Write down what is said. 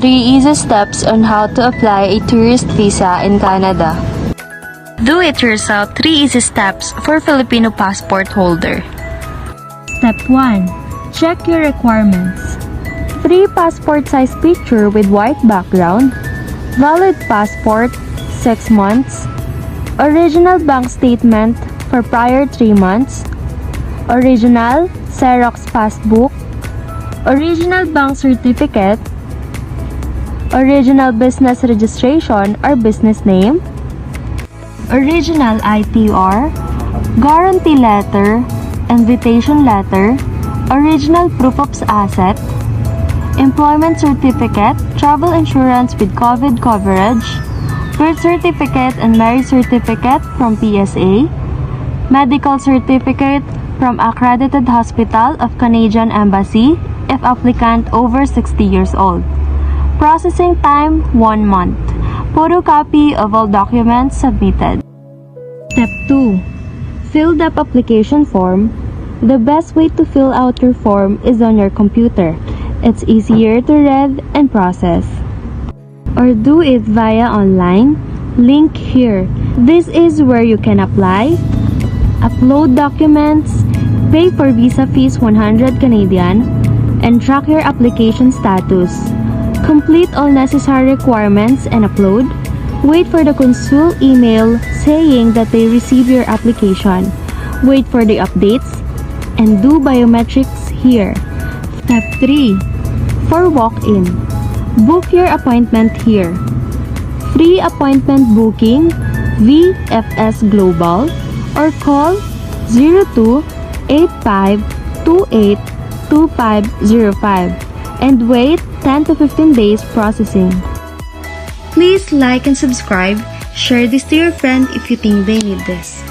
3 easy steps on how to apply a tourist visa in Canada. Do it yourself 3 easy steps for Filipino passport holder. Step 1. Check your requirements. 3 passport size picture with white background, valid passport, 6 months, original bank statement for prior 3 months, original Xerox passbook, original bank certificate, original business registration or business name, original ITR, guarantee letter, invitation letter, original proof of asset, employment certificate, travel insurance with COVID coverage, birth certificate and marriage certificate from PSA, medical certificate from accredited hospital of Canadian Embassy if applicant over 60 years old. Processing time 1 month. Photocopy of all documents submitted. Step 2. Filled up application form. The best way to fill out your form is on your computer. It's easier to read and process. Or do it via online. Link here. This is where you can apply, upload documents, pay for visa fees 100 Canadian, and track your application status. Complete all necessary requirements and upload. Wait for the consul email saying that they receive your application. Wait for the updates and do biometrics here. Step 3. For walk-in. Book your appointment here. Free appointment booking VFS Global or call 02-8528-2505 and wait 10 to 15 days processing. Please like and subscribe. Share this to your friend if you think they need this.